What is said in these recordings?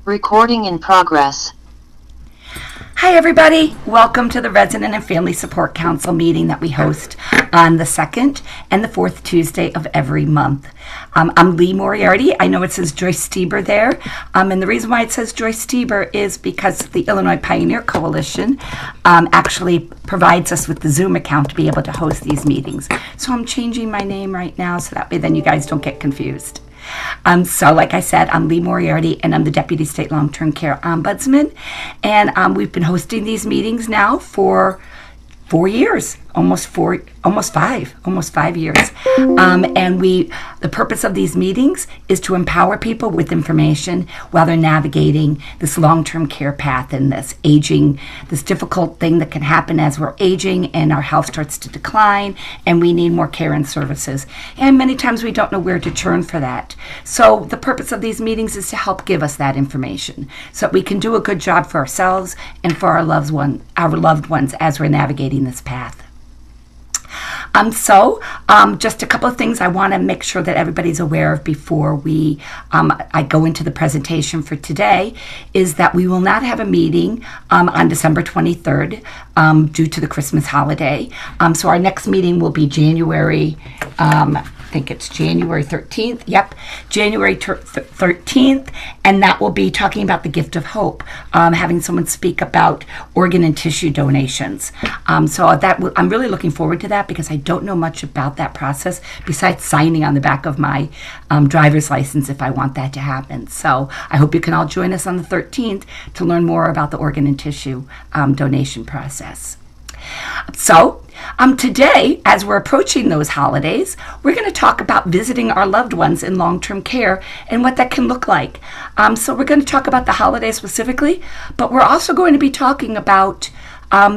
Recording in progress. Hi everybody, welcome to the Resident and Family Support Council meeting that we host on the second and the fourth Tuesday of every month. I'm Lee Moriarty. I know it says Joyce Stieber there, and the reason why it says Joyce Stieber is because the Illinois Pioneer Coalition actually provides us with the Zoom account to be able to host these meetings. So I'm changing my name right now so that way then you guys don't get confused. So like I said, I'm Lee Moriarty, and I'm the Deputy State Long-Term Care Ombudsman. And we've been hosting these meetings now for 4 years, almost 5 years. And the purpose of these meetings is to empower people with information while they're navigating this long-term care path and this difficult thing that can happen as we're aging and our health starts to decline and we need more care and services. And many times we don't know where to turn for that. So the purpose of these meetings is to help give us that information so that we can do a good job for ourselves and for our loved ones as we're navigating this path. Just a couple of things I want to make sure that everybody's aware of before I go into the presentation for today is that we will not have a meeting on December 23rd due to the Christmas holiday. So our next meeting will be January 13th. Yep, January 13th, and that will be talking about the gift of hope, having someone speak about organ and tissue donations. I'm really looking forward to that because I don't know much about that process besides signing on the back of my driver's license if I want that to happen. So I hope you can all join us on the 13th to learn more about the organ and tissue donation process. So today, as we're approaching those holidays, we're going to talk about visiting our loved ones in long-term care and what that can look like. So we're going to talk about the holidays specifically, but we're also going to be talking about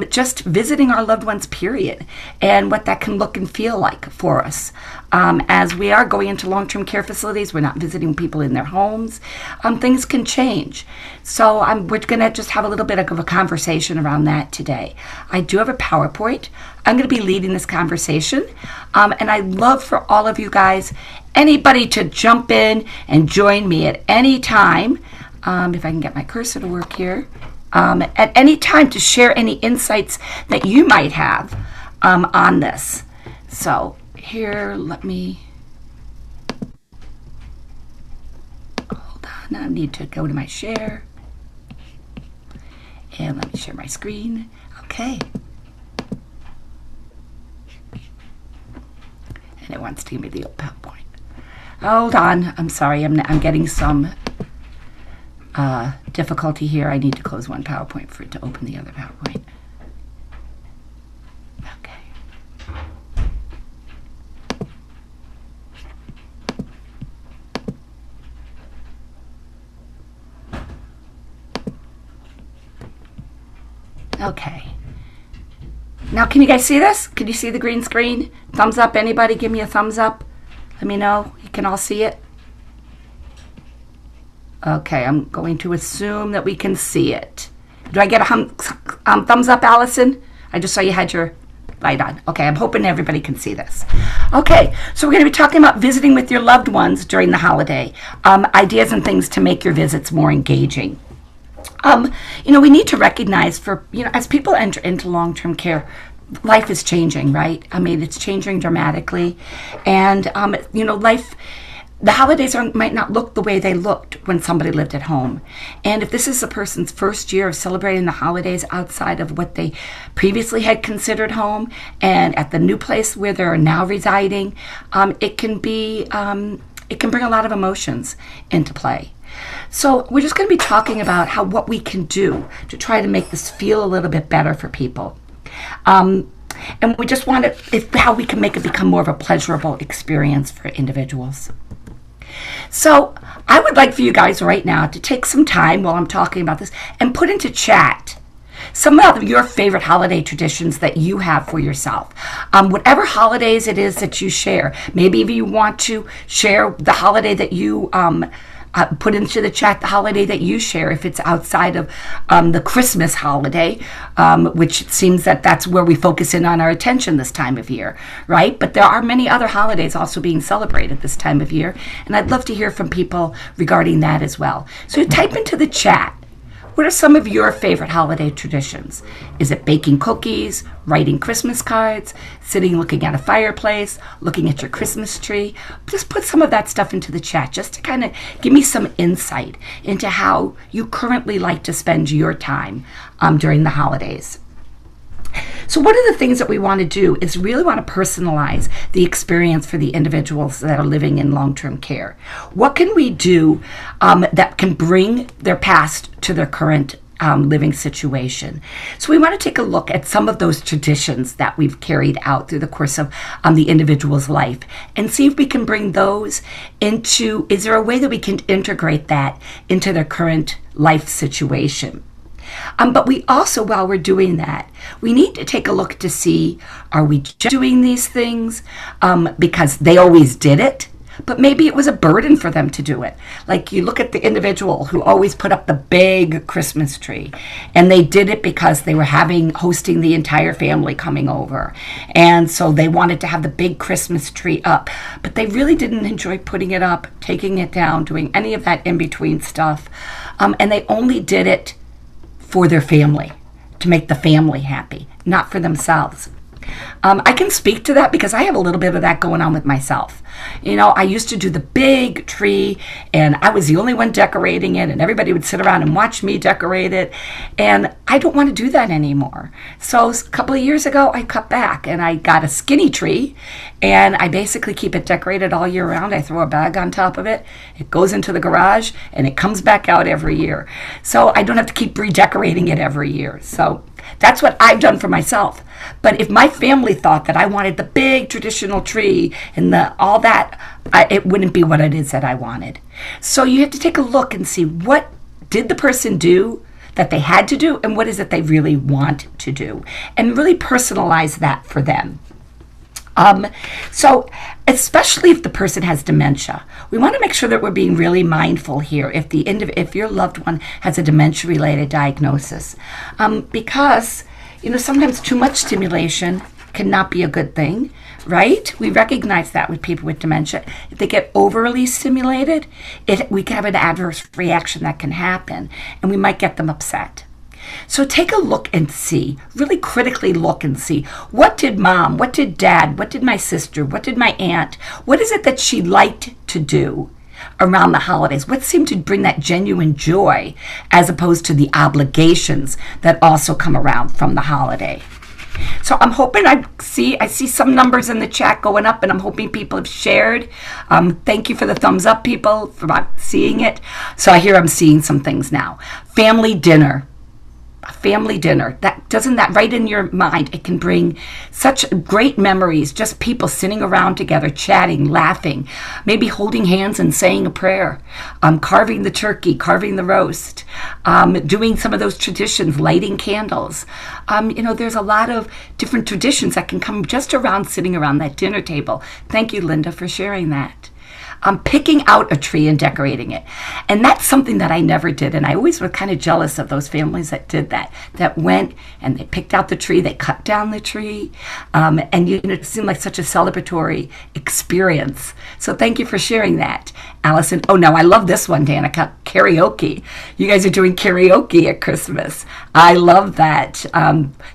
just visiting our loved ones, period, and what that can look and feel like for us. As we are going into long-term care facilities, we're not visiting people in their homes. Things can change. So we're going to just have a little bit of a conversation around that today. I do have a PowerPoint. I'm going to be leading this conversation, and I'd love for all of you guys, anybody to jump in and join me at any time, if I can get my cursor to work here, at any time to share any insights that you might have on this. So here, let me, hold on, I need to go to my share, and let me share my screen. Okay. And it wants to give me the old PowerPoint. Hold on, I'm sorry, I'm getting some difficulty here. I need to close one PowerPoint for it to open the other PowerPoint. Okay. Okay. Now, can you guys see this? Can you see the green screen? Thumbs up, anybody? Give me a thumbs up. Let me know. You can all see it. Okay, I'm going to assume that we can see it. Do I get a thumbs up, Allison? I just saw you had your light on. Okay, I'm hoping everybody can see this. Okay, so we're going to be talking about visiting with your loved ones during the holiday. Ideas and things to make your visits more engaging. We need to recognize as people enter into long-term care, life is changing, right? I mean, it's changing dramatically. And, the holidays might not look the way they looked when somebody lived at home. And if this is a person's first year of celebrating the holidays outside of what they previously had considered home and at the new place where they're now residing, it can bring a lot of emotions into play. So we're just going to be talking about what we can do to try to make this feel a little bit better for people. And we just want how we can make it become more of a pleasurable experience for individuals. So I would like for you guys right now to take some time while I'm talking about this and put into chat some of your favorite holiday traditions that you have for yourself. Whatever holidays it is that you share. Maybe if you want to share the holiday that you put into the chat the holiday that you share, if it's outside of the Christmas holiday, which it seems that that's where we focus in on our attention this time of year, right? But there are many other holidays also being celebrated this time of year, and I'd love to hear from people regarding that as well. So type into the chat, what are some of your favorite holiday traditions? Is it baking cookies, writing Christmas cards, sitting looking at a fireplace, looking at your Christmas tree? Just put some of that stuff into the chat just to kind of give me some insight into how you currently like to spend your time during the holidays. So one of the things that we want to do is really want to personalize the experience for the individuals that are living in long-term care. What can we do that can bring their past to their current living situation? So we want to take a look at some of those traditions that we've carried out through the course of the individual's life and see if we can bring those into, is there a way that we can integrate that into their current life situation? But we also, while we're doing that, we need to take a look to see, are we just doing these things because they always did it? But maybe it was a burden for them to do it. Like you look at the individual who always put up the big Christmas tree, and they did it because they were hosting the entire family coming over. And so they wanted to have the big Christmas tree up, but they really didn't enjoy putting it up, taking it down, doing any of that in-between stuff. And they only did it for their family, to make the family happy, not for themselves. I can speak to that because I have a little bit of that going on with myself. You know, I used to do the big tree and I was the only one decorating it, and everybody would sit around and watch me decorate it. And I don't want to do that anymore. So a couple of years ago, I cut back and I got a skinny tree, and I basically keep it decorated all year round. I throw a bag on top of it. It goes into the garage and it comes back out every year. So I don't have to keep redecorating it every year. So that's what I've done for myself. But if my family thought that I wanted the big traditional tree and all that, it wouldn't be what it is that I wanted. So you have to take a look and see, what did the person do that they had to do, and what is it they really want to do, and really personalize that for them. So especially if the person has dementia, we want to make sure that we're being really mindful here if your loved one has a dementia-related diagnosis, because sometimes too much stimulation cannot be a good thing, right? We recognize that with people with dementia. If they get overly stimulated, we can have an adverse reaction that can happen, and we might get them upset. So take a look and see, really critically look and see, what did mom, what did dad, what did my sister, what did my aunt, what is it that she liked to do around the holidays? What seemed to bring that genuine joy as opposed to the obligations that also come around from the holiday? So I'm hoping I see some numbers in the chat going up, and I'm hoping people have shared. Thank you for the thumbs up, people, for not seeing it. So I hear I'm seeing some things now. Family dinner. Family dinner, doesn't that right in your mind, it can bring such great memories, just people sitting around together, chatting, laughing, maybe holding hands and saying a prayer, carving the turkey, carving the roast, doing some of those traditions, lighting candles. There's a lot of different traditions that can come just around sitting around that dinner table. Thank you, Linda, for sharing that. Picking out a tree and decorating it. And that's something that I never did. And I always was kind of jealous of those families that did that went and they picked out the tree, they cut down the tree. And it seemed like such a celebratory experience. So thank you for sharing that, Allison. Oh, no, I love this one, Danica. Karaoke. You guys are doing karaoke at Christmas. I love that.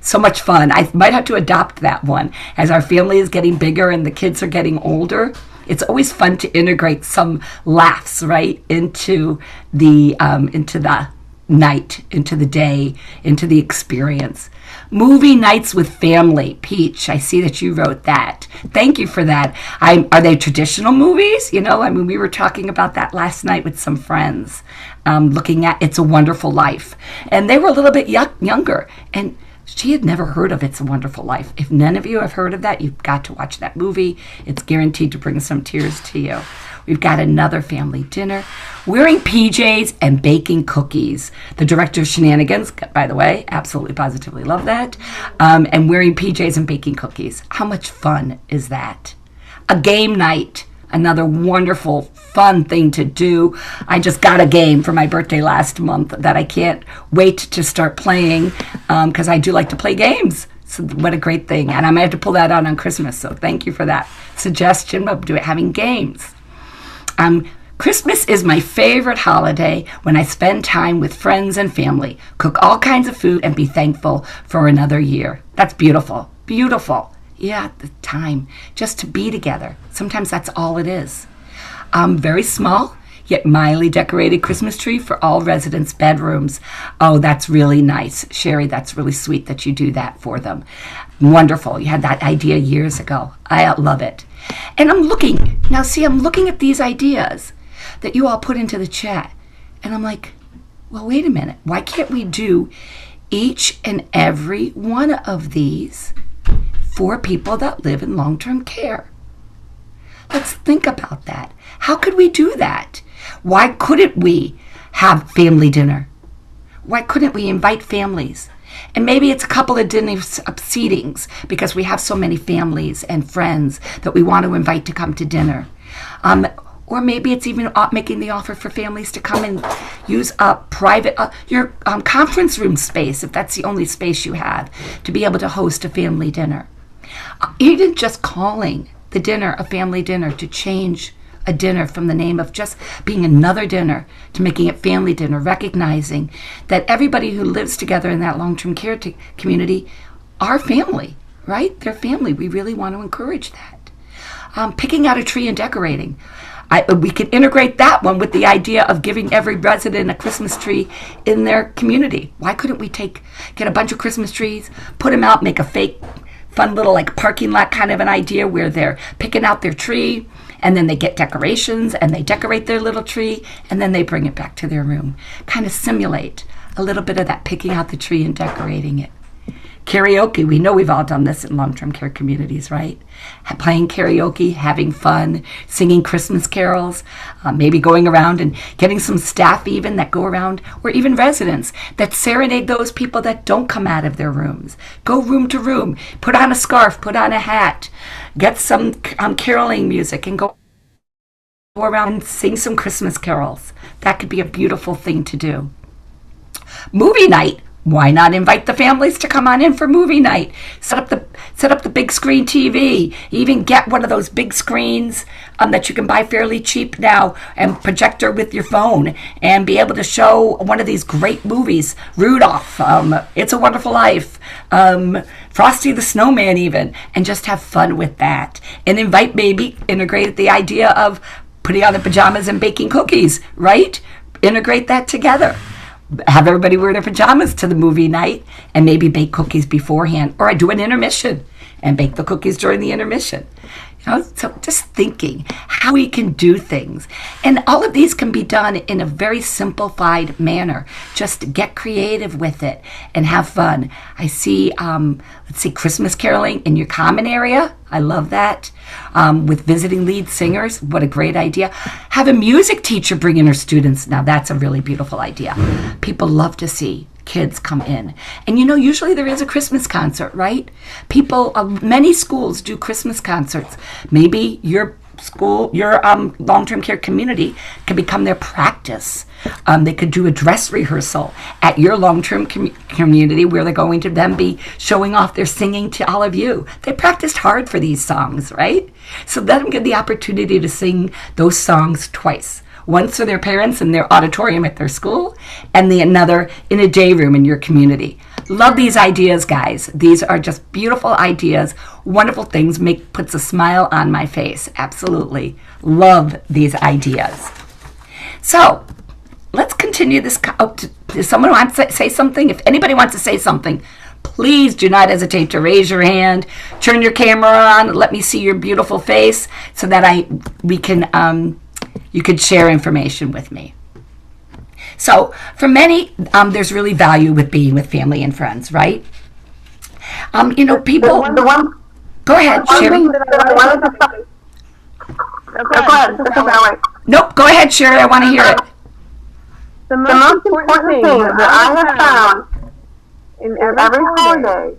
So much fun. I might have to adopt that one. As our family is getting bigger and the kids are getting older, it's always fun to integrate some laughs, right, into the night, into the day, into the experience. Movie nights with family. Peach, I see that you wrote that. Thank you for that. Are they traditional movies? We were talking about that last night with some friends, looking at It's a Wonderful Life. And they were a little bit younger, and she had never heard of It's a Wonderful Life. If none of you have heard of that, you've got to watch that movie. It's guaranteed to bring some tears to you. We've got another family dinner. Wearing PJs and baking cookies. The director of Shenanigans, by the way, absolutely positively love that. And wearing PJs and baking cookies. How much fun is that? A game night. Another wonderful fun thing to do. I just got a game for my birthday last month that I can't wait to start playing because I do like to play games. So what a great thing. And I might have to pull that out on Christmas. So thank you for that suggestion of having games. Christmas is my favorite holiday when I spend time with friends and family, cook all kinds of food, and be thankful for another year. That's beautiful. Beautiful. Yeah, the time just to be together. Sometimes that's all it is. Very small, yet mildly decorated Christmas tree for all residents' bedrooms. Oh, that's really nice. Sherry, that's really sweet that you do that for them. Wonderful. You had that idea years ago. I love it. And I'm looking at these ideas that you all put into the chat. And I'm like, well, wait a minute. Why can't we do each and every one of these for people that live in long-term care? Let's think about that. How could we do that? Why couldn't we have family dinner? Why couldn't we invite families? And maybe it's a couple of dinner seatings because we have so many families and friends that we want to invite to come to dinner. Or maybe it's even making the offer for families to come and use a private, your conference room space, if that's the only space you have, to be able to host a family dinner. Even just calling the dinner a family dinner, to change a dinner from the name of just being another dinner to making it family dinner, recognizing that everybody who lives together in that long-term care community are family, right? They're family. We really want to encourage that. Picking out a tree and decorating. We can integrate that one with the idea of giving every resident a Christmas tree in their community. Why couldn't we get a bunch of Christmas trees, put them out, make a fake, fun little like parking lot kind of an idea where they're picking out their tree, and then they get decorations and they decorate their little tree, and then they bring it back to their room. Kind of simulate a little bit of that picking out the tree and decorating it. Karaoke, we know we've all done this in long-term care communities, right? Playing karaoke, having fun, singing Christmas carols, maybe going around and getting some staff even that go around, or even residents that serenade those people that don't come out of their rooms. Go room to room, put on a scarf, put on a hat, get some caroling music and go around and sing some Christmas carols. That could be a beautiful thing to do. Movie night. Why not invite the families to come on in for movie night? Set up the big screen TV. Even get one of those big screens that you can buy fairly cheap now, and projector with your phone, and be able to show one of these great movies. Rudolph, It's a Wonderful Life, Frosty the Snowman even, and just have fun with that. And integrate the idea of putting on the pajamas and baking cookies, right? Integrate that together. Have everybody wear their pajamas to the movie night and maybe bake cookies beforehand, or I do an intermission and bake the cookies during the intermission. So just thinking how we can do things. And all of these can be done in a very simplified manner. Just get creative with it and have fun. I see, Christmas caroling in your common area. I love that. With visiting lead singers, what a great idea. Have a music teacher bring in her students. Now that's a really beautiful idea. People love to see kids come in. And usually there is a Christmas concert, right? Many schools do Christmas concerts. Maybe your school, your long-term care community can become their practice. They could do a dress rehearsal at your long-term community where they're going to then be showing off their singing to all of you. They practiced hard for these songs, right? So let them get the opportunity to sing those songs twice. Once for their parents in their auditorium at their school, and another in a day room in your community. Love these ideas, guys. These are just beautiful ideas, wonderful things, puts a smile on my face. Absolutely. Love these ideas. So, let's continue this. Does someone want to say something? If anybody wants to say something, please do not hesitate to raise your hand, turn your camera on, let me see your beautiful face so that you could share information with me. So for many, there's really value with being with family and friends, right? People. Go ahead, Sherry. Nope, go ahead, Sherry. I want to hear it. The most important thing that I have found in every holiday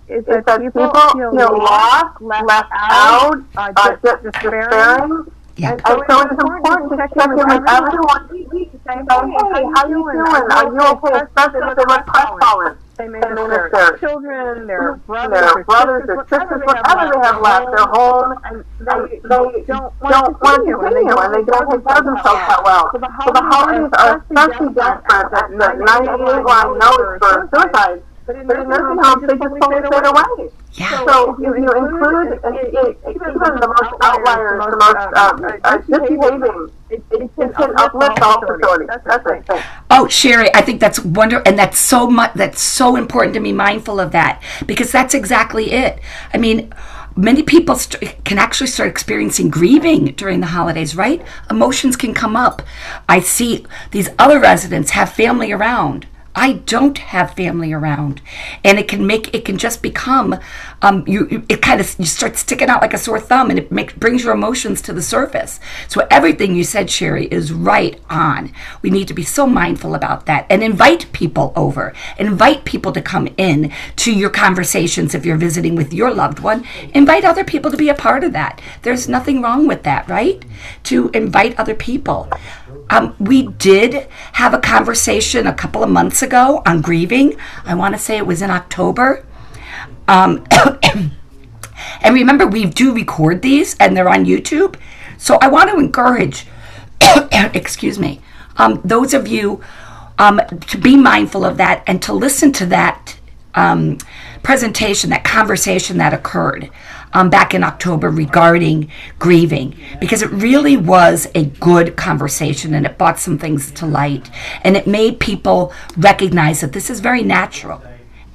is that people feel lost, left out, just despairing, Yeah. And so it's important to check in with everyone each to say, hey, how you doing? Are you okay? Especially if they look crestfallen. They may miss their children, their brothers, their sisters, whatever they have left, their home, and they don't want to continue, and they don't take care of themselves that well. So the holidays are especially desperate that the 98 line knows for suicide. But in nursing homes, they just totally fade away. Yeah. So if you include even the most outliers, the most misbehaving, it can uplift all facilities. That's it. Thanks. Oh, Sherry, I think that's wonderful, and that's so much. That's so important to be mindful of that, because that's exactly it. I mean, many people can actually start experiencing grieving during the holidays, right? Emotions can come up. I see these other residents have family around. I don't have family around, and it can just become you start sticking out like a sore thumb, and it brings your emotions to the surface. So everything you said, Sherry, is right on. We need to be so mindful about that, and invite people over, invite people to come in to your conversations. If you're visiting with your loved one, invite other people to be a part of that. There's nothing wrong with that, right? To invite other people. We did have a conversation a couple of months ago on grieving. I want to say it was in October. And remember, we do record these and they're on YouTube. So I want to encourage, excuse me, those of you to be mindful of that and to listen to that presentation, that conversation that occurred back in October regarding grieving, because it really was a good conversation and it brought some things to light and it made people recognize that this is very natural,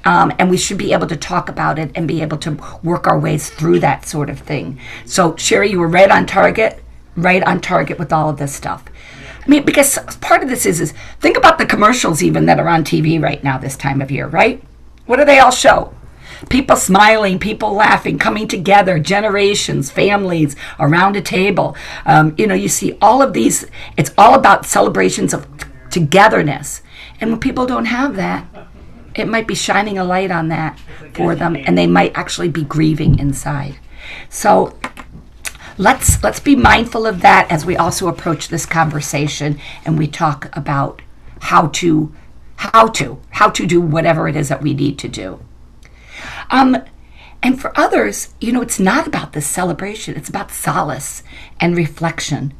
and we should be able to talk about it and be able to work our ways through that sort of thing. So Sherry, you were right on target with all of this stuff. I mean, because part of this is think about the commercials even that are on TV right now this time of year, right? What do they all show? People smiling, people laughing, coming together, generations, families around a table. You see all of these. It's all about celebrations of togetherness. And when people don't have that, it might be shining a light on that for them, and they might actually be grieving inside. So let's be mindful of that as we also approach this conversation and we talk about how to do whatever it is that we need to do. And for others, it's not about this celebration. It's about solace and reflection.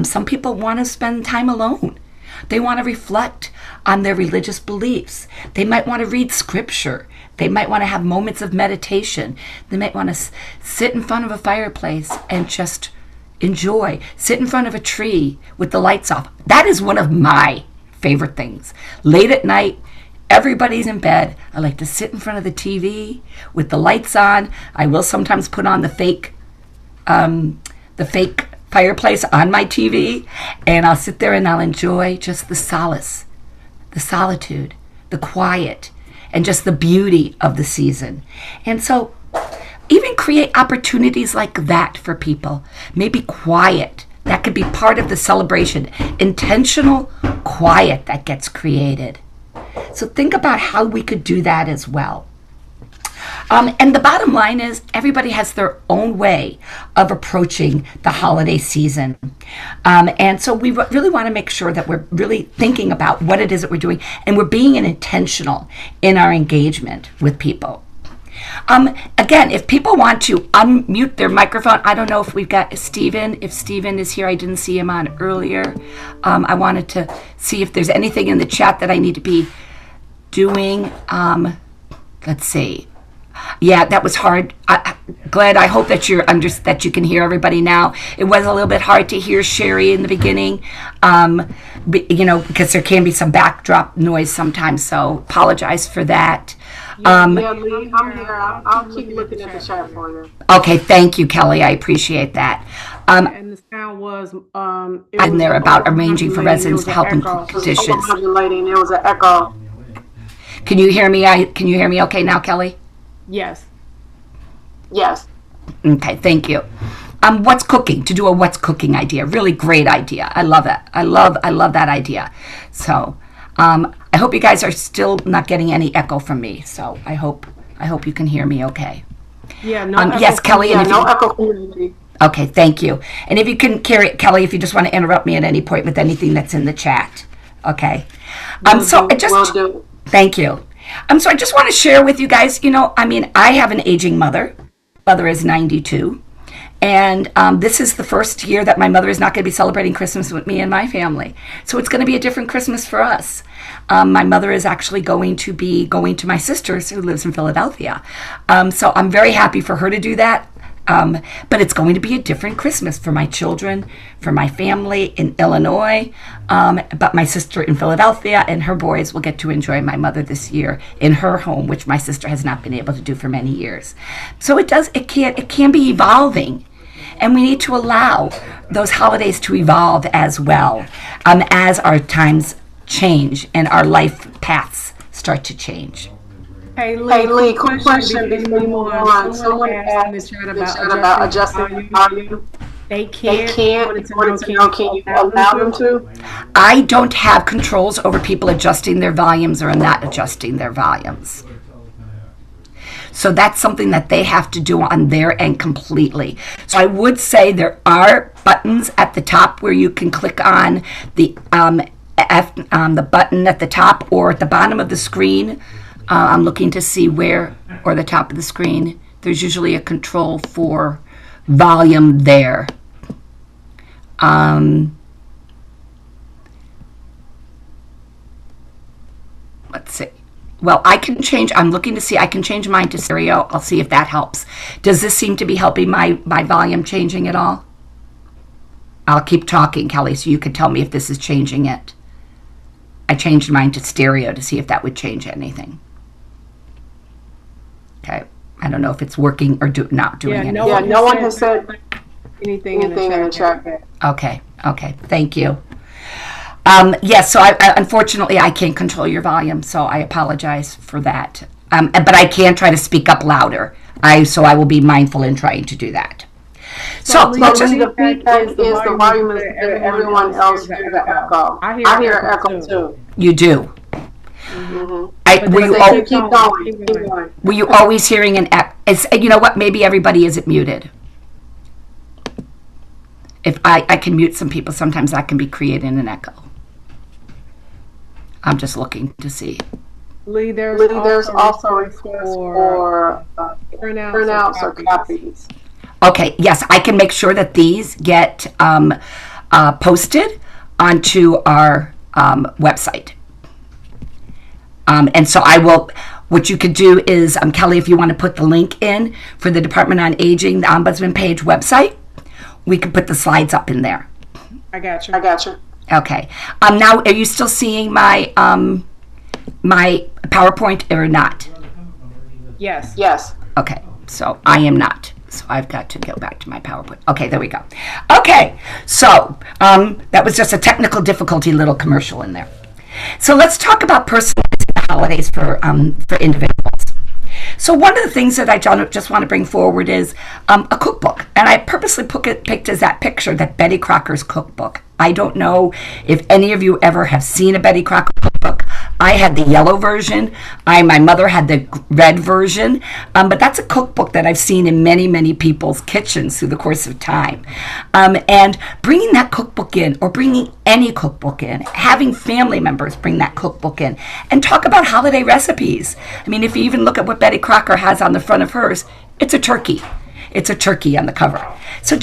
Some people want to spend time alone. They want to reflect on their religious beliefs. They might want to read scripture. They might want to have moments of meditation. They might want to sit in front of a fireplace and just enjoy. Sit in front of a tree with the lights off. That is one of my favorite things. Late at night, everybody's in bed. I like to sit in front of the TV with the lights on. I will sometimes put on the fake fireplace on my TV, and I'll sit there and I'll enjoy just the solace, the solitude, the quiet, and just the beauty of the season. And so even create opportunities like that for people. Maybe quiet. That could be part of the celebration. Intentional quiet that gets created. So think about how we could do that as well. And the bottom line is everybody has their own way of approaching the holiday season. And so we really want to make sure that we're really thinking about what it is that we're doing, and we're being intentional in our engagement with people. Again, if people want to unmute their microphone, I don't know if we've got Stephen. If Stephen is here, I didn't see him on earlier. I wanted to see if there's anything in the chat that I need to be doing. Let's see. Yeah, that was hard. Glad. I hope that that you can hear everybody now. It was a little bit hard to hear Sherry in the beginning, because there can be some backdrop noise sometimes. So apologize for that. Lee, I'm here. I'll keep looking at the chat for you. Okay, thank you, Kelly. I appreciate that. And the sound was and they're about arranging for residents to help in conditions. Modulating. There was an echo. Can you hear me? Can you hear me okay now, Kelly? Yes. Yes. Okay, thank you. What's cooking? To do a what's cooking idea. Really great idea. I love it. I love that idea. So I hope you guys are still not getting any echo from me. So I hope you can hear me okay. Yeah, no echo. Yes, Kelly. Yeah, no echo from me. Okay, thank you. And if you can carry it, Kelly, if you just want to interrupt me at any point with anything that's in the chat. Okay. So I just, Will do. thank you. So I just want to share with you guys, I have an aging mother. Mother is 92. And this is the first year that my mother is not going to be celebrating Christmas with me and my family. So it's going to be a different Christmas for us. My mother is actually going to be going to my sister's who lives in Philadelphia. So I'm very happy for her to do that. But it's going to be a different Christmas for my children, for my family in Illinois, but my sister in Philadelphia and her boys will get to enjoy my mother this year in her home, which my sister has not been able to do for many years. So it can be evolving, and we need to allow those holidays to evolve as well, as our times change and our life paths start to change. Hey Lee, quick question before we move on. Someone asked in the chat about adjusting volume. They can't. Wanted to know, can you allow them to? I don't have controls over people adjusting their volumes or not adjusting their volumes. So that's something that they have to do on their end completely. So I would say there are buttons at the top where you can click on the the button at the top or at the bottom of the screen. I'm looking to see where, or the top of the screen. There's usually a control for volume there. Let's see. Well, I'm looking to see, I can change mine to stereo. I'll see if that helps. Does this seem to be helping my volume changing at all? I'll keep talking, Kelly, so you can tell me if this is changing it. I changed mine to stereo to see if that would change anything. Okay. I don't know if it's working or not doing anything. No one has said anything in the chat. Okay. Thank you. Yes, so unfortunately I can't control your volume, so I apologize for that. But I can try to speak up louder. So I will be mindful in trying to do that. So the feedback is the volume is everyone else hears the echo. I hear an echo too. You do. Mm-hmm. Keep going. Were you always hearing an echo? You know what? Maybe everybody isn't muted. If I can mute some people, sometimes that can be creating an echo. I'm just looking to see. Lee, there's also a request for printouts or copies. Okay, yes, I can make sure that these get posted onto our website. And so I will, what you could do is, Kelly, if you want to put the link in for the Department on Aging, the Ombudsman page website, we can put the slides up in there. I got you. Okay. Now, are you still seeing my my PowerPoint or not? Yes. Okay, so I am not. So I've got to go back to my PowerPoint. Okay, there we go. Okay, so that was just a technical difficulty little commercial in there. So let's talk about personalizing the holidays for individuals. So one of the things that I just want to bring forward is a cookbook. And I purposely picked as that picture, that Betty Crocker's cookbook. I don't know if any of you ever have seen a Betty Crocker cookbook. I had the yellow version. My mother had the red version. But that's a cookbook that I've seen in many, many people's kitchens through the course of time. And bringing that cookbook in, or bringing any cookbook in, having family members bring that cookbook in, and talk about holiday recipes. I mean, if you even look at what Betty Crocker has on the front of hers, it's a turkey. It's a turkey on the cover. So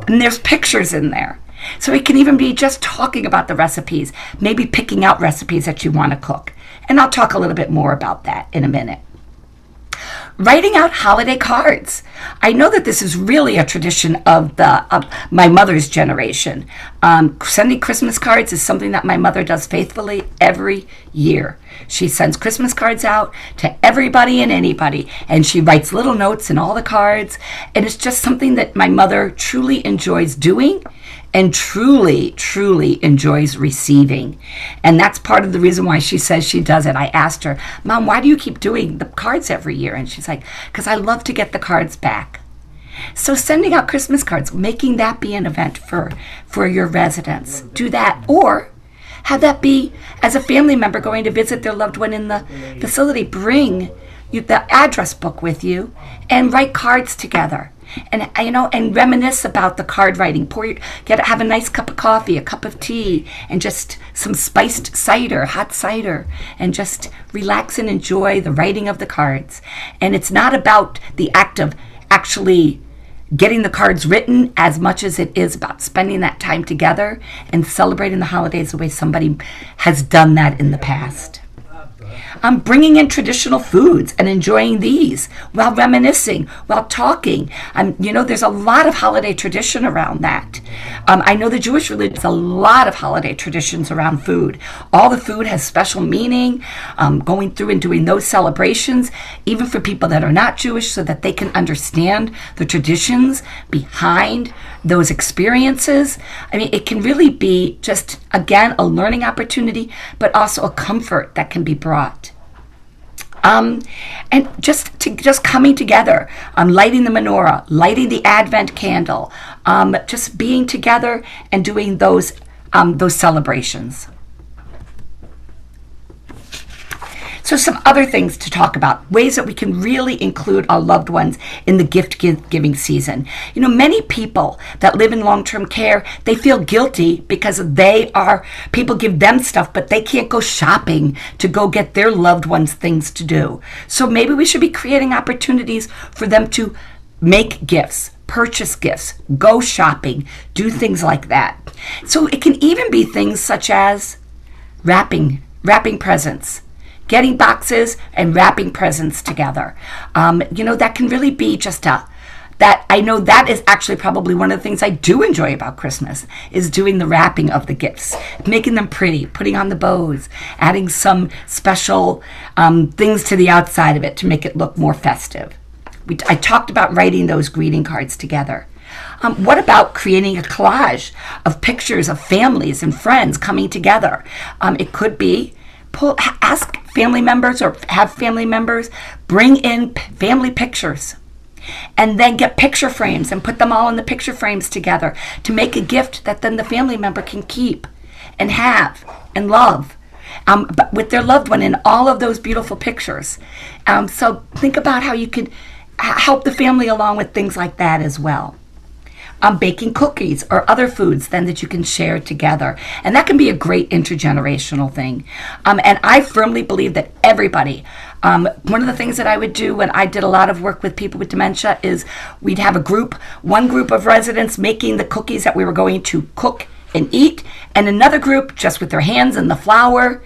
and there's pictures in there. So it can even be just talking about the recipes, maybe picking out recipes that you want to cook. And I'll talk a little bit more about that in a minute. Writing out holiday cards. I know that this is really a tradition of my mother's generation. Sending Christmas cards is something that my mother does faithfully every year. She sends Christmas cards out to everybody and anybody, and she writes little notes in all the cards. And it's just something that my mother truly enjoys doing and truly, truly enjoys receiving. And that's part of the reason why she says she does it. I asked her, Mom, why do you keep doing the cards every year? And she's like, because I love to get the cards back. So sending out Christmas cards, making that be an event for your residents. Do that. Or have that be, as a family member going to visit their loved one in the facility, bring the address book with you and write cards together. and and reminisce about the card writing. Have a nice cup of coffee, a cup of tea, and just some spiced cider, hot cider, and just relax and enjoy the writing of the cards. And it's not about the act of actually getting the cards written as much as it is about spending that time together and celebrating the holidays the way somebody has done that in the past. Bringing in traditional foods and enjoying these while reminiscing, while talking. There's a lot of holiday tradition around that. I know the Jewish religion has a lot of holiday traditions around food. All the food has special meaning, going through and doing those celebrations, even for people that are not Jewish, so that they can understand the traditions behind those experiences. It can really be just, again, a learning opportunity, but also a comfort that can be brought. And just coming together, lighting the menorah, lighting the Advent candle, just being together and doing those celebrations. So some other things to talk about, ways that we can really include our loved ones in the gift-giving season. Many people that live in long-term care, they feel guilty because people give them stuff, but they can't go shopping to go get their loved ones things to do. So maybe we should be creating opportunities for them to make gifts, purchase gifts, go shopping, do things like that. So it can even be things such as wrapping presents, getting boxes and wrapping presents together. That can really be just I know that is actually probably one of the things I do enjoy about Christmas, is doing the wrapping of the gifts, making them pretty, putting on the bows, adding some special things to the outside of it to make it look more festive. I talked about writing those greeting cards together. What about creating a collage of pictures of families and friends coming together? It could be ask family members or have family members bring in family pictures, and then get picture frames and put them all in the picture frames together to make a gift that then the family member can keep and have and love, but with their loved one in all of those beautiful pictures. So think about how you could help the family along with things like that as well. Baking cookies or other foods then that you can share together. And that can be a great intergenerational thing. And I firmly believe that everybody, one of the things that I would do when I did a lot of work with people with dementia is we'd have one group of residents making the cookies that we were going to cook and eat, and another group just with their hands in the flour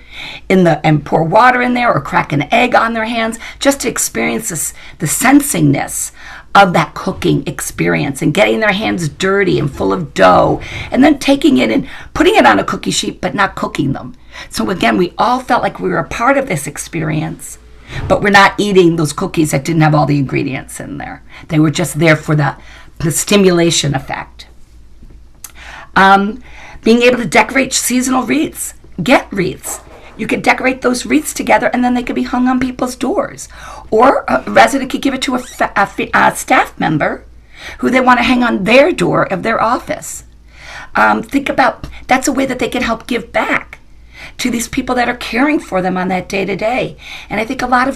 and pour water in there or crack an egg on their hands, just to experience the sensingness of that cooking experience and getting their hands dirty and full of dough, and then taking it and putting it on a cookie sheet but not cooking them. So again, we all felt like we were a part of this experience, but we're not eating those cookies that didn't have all the ingredients in there. They were just there for the stimulation effect. Being able to decorate seasonal wreaths. Get wreaths. You could decorate those wreaths together, and then they could be hung on people's doors. Or a resident could give it to a staff member who they want to hang on their door of their office. Think about, that's a way that they can help give back to these people that are caring for them on that day-to-day. And I think a lot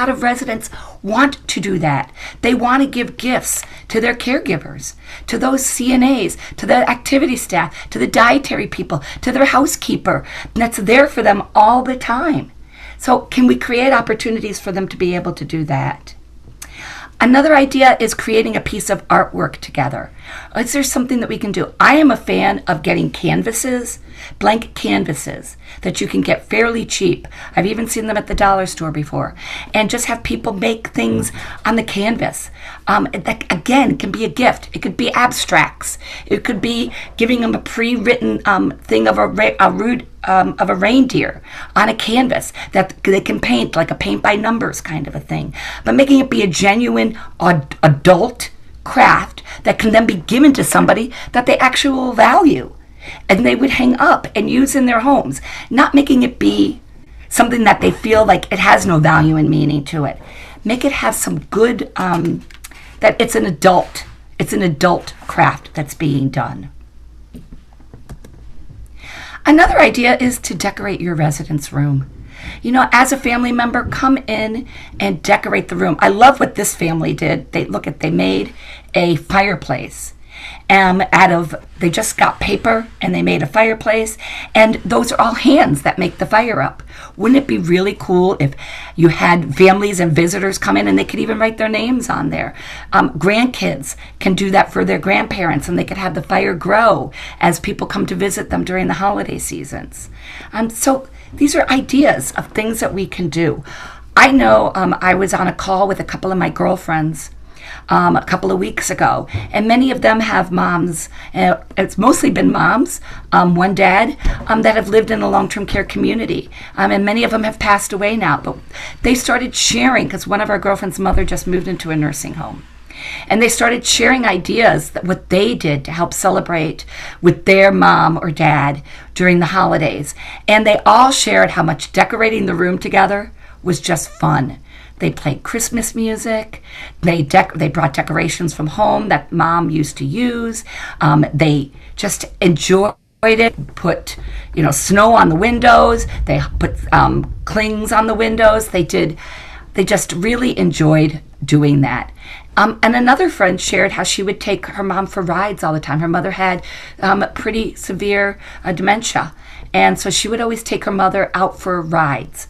of residents want to do that. They want to give gifts to their caregivers, to those CNAs, to the activity staff, to the dietary people, to their housekeeper that's there for them all the time. So can we create opportunities for them to be able to do that? Another idea is creating a piece of artwork together. Is there something that we can do? I am a fan of getting canvases, blank canvases that you can get fairly cheap. I've even seen them at the dollar store before. And just have people make things on the canvas. That, again, can be a gift. It could be abstracts. It could be giving them a pre-written thing of a reindeer on a canvas that they can paint, like a paint by numbers kind of a thing. But making it be a genuine adult craft that can then be given to somebody that they actually will value and they would hang up and use in their homes. Not making it be something that they feel like it has no value and meaning to it. Make it have some good, that it's an adult craft that's being done. Another idea is to decorate your residence room. as a family member, come in and decorate the room. I love what this family did. They made a fireplace. They just got paper and they made a fireplace, and those are all hands that make the fire up. Wouldn't it be really cool if you had families and visitors come in and they could even write their names on there? Grandkids can do that for their grandparents, and they could have the fire grow as people come to visit them during the holiday seasons. So these are ideas of things that we can do. I know I was on a call with a couple of my girlfriends a couple of weeks ago, and many of them have moms. It's mostly been moms, one dad, that have lived in a long-term care community, and many of them have passed away now. But they started sharing, because one of our girlfriend's mother just moved into a nursing home, and they started sharing ideas that what they did to help celebrate with their mom or dad during the holidays. And they all shared how much decorating the room together was just fun. They played Christmas music. They brought decorations from home that mom used to use. They just enjoyed it. Put snow on the windows. They put clings on the windows. They just really enjoyed doing that. And another friend shared how she would take her mom for rides all the time. Her mother had pretty severe dementia, and so she would always take her mother out for rides.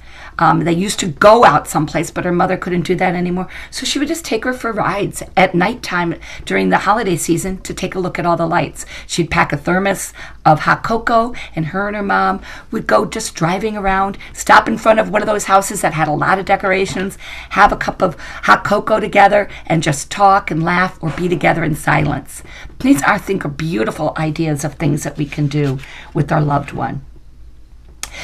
They used to go out someplace, but her mother couldn't do that anymore. So she would just take her for rides at nighttime during the holiday season to take a look at all the lights. She'd pack a thermos of hot cocoa, and her and her mom would go just driving around, stop in front of one of those houses that had a lot of decorations, have a cup of hot cocoa together, and just talk and laugh or be together in silence. These, I think, are beautiful ideas of things that we can do with our loved one.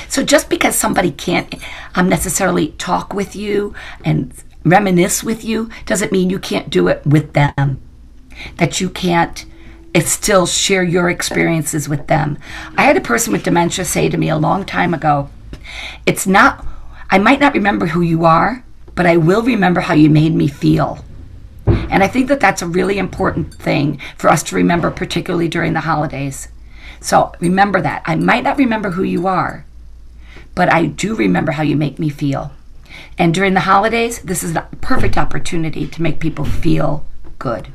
So just because somebody can't necessarily talk with you and reminisce with you doesn't mean you can't do it with them, that you can't still share your experiences with them. I had a person with dementia say to me a long time ago, I might not remember who you are, but I will remember how you made me feel. And I think that that's a really important thing for us to remember, particularly during the holidays. So remember that. I might not remember who you are, but I do remember how you make me feel. And during the holidays, this is a perfect opportunity to make people feel good.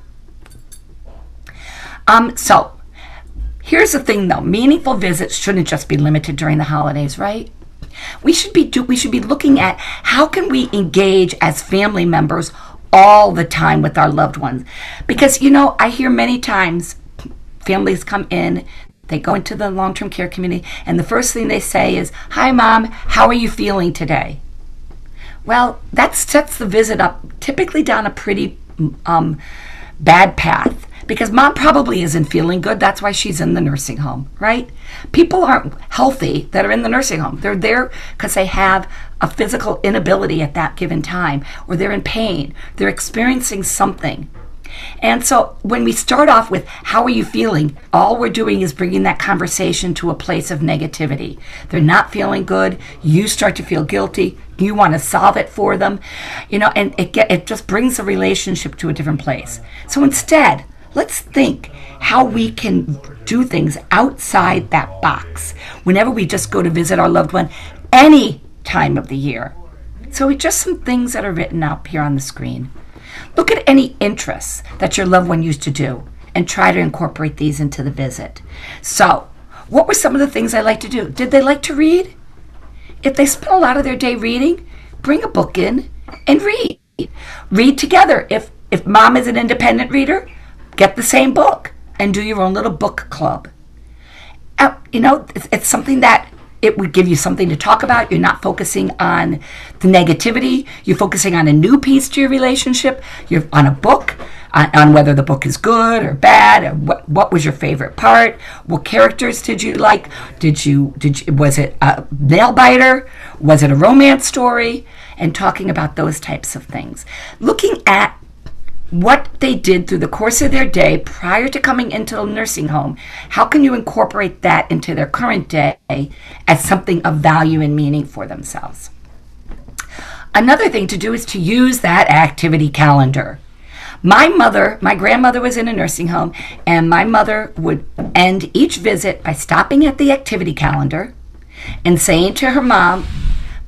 So here's the thing though, meaningful visits shouldn't just be limited during the holidays, right? We should be looking at how can we engage as family members all the time with our loved ones. Because, I hear many times families come in, they go into the long-term care community, and the first thing they say is, "Hi, Mom, how are you feeling today?" Well, that sets the visit up typically down a pretty bad path, because Mom probably isn't feeling good. That's why she's in the nursing home, right? People aren't healthy that are in the nursing home. They're there because they have a physical inability at that given time, or they're in pain. They're experiencing something. And so when we start off with, how are you feeling? All we're doing is bringing that conversation to a place of negativity. They're not feeling good. You start to feel guilty. You want to solve it for them, and it just brings the relationship to a different place. So instead, let's think how we can do things outside that box whenever we just go to visit our loved one any time of the year. So just some things that are written up here on the screen. Look at any interests that your loved one used to do and try to incorporate these into the visit. So, what were some of the things they liked to do? Did they like to read? If they spent a lot of their day reading, bring a book in and read. Read together. If Mom is an independent reader, get the same book and do your own little book club. It's something that it would give you something to talk about. You're not focusing on the negativity. You're focusing on a new piece to your relationship. You're on a book, on whether the book is good or bad, or what was your favorite part. What characters did you like? Was it a nail biter? Was it a romance story? And talking about those types of things. Looking at what they did through the course of their day prior to coming into a nursing home. How can you incorporate that into their current day as something of value and meaning for themselves? Another thing to do is to use that activity calendar. My grandmother was in a nursing home, and my mother would end each visit by stopping at the activity calendar and saying to her mom,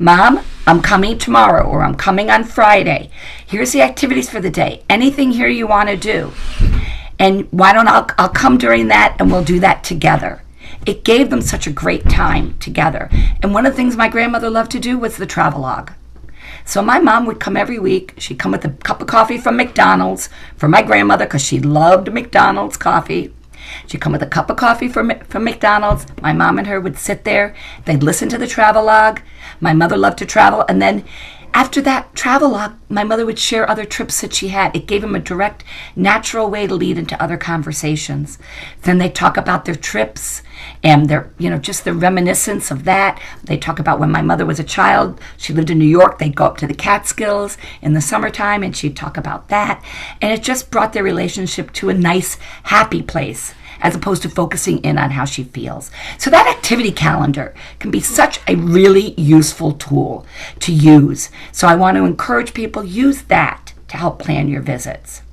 Mom, I'm coming tomorrow, or I'm coming on Friday. Here's the activities for the day. Anything here you want to do? And why don't I'll come during that, and we'll do that together. It gave them such a great time together. And one of the things my grandmother loved to do was the travelogue. So my mom would come every week. She'd come with a cup of coffee from McDonald's for my grandmother, because she loved McDonald's coffee. She'd come with a cup of coffee from McDonald's. My mom and her would sit there. They'd listen to the travelogue. My mother loved to travel. And then after that travelogue, my mother would share other trips that she had. It gave them a direct, natural way to lead into other conversations. Then they talk about their trips and their, just the reminiscence of that. They talk about when my mother was a child. She lived in New York. They'd go up to the Catskills in the summertime, and she'd talk about that. And it just brought their relationship to a nice, happy place, as opposed to focusing in on how she feels. So that activity calendar can be such a really useful tool to use. So I want to encourage people, use that to help plan your visits.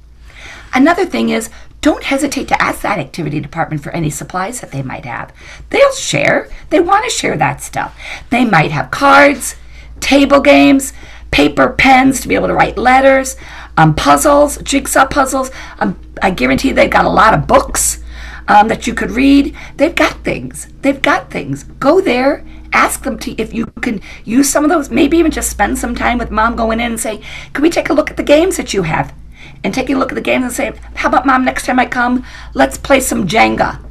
Another thing is, don't hesitate to ask that activity department for any supplies that they might have. They'll share. They want to share that stuff. They might have cards, table games, paper, pens to be able to write letters, puzzles, jigsaw puzzles. I guarantee they've got a lot of books that you could read. They've got things. Go there, ask them if you can use some of those, maybe even just spend some time with Mom going in and say, can we take a look at the games that you have? And taking a look at the games and say, how about Mom, next time I come, let's play some Jenga,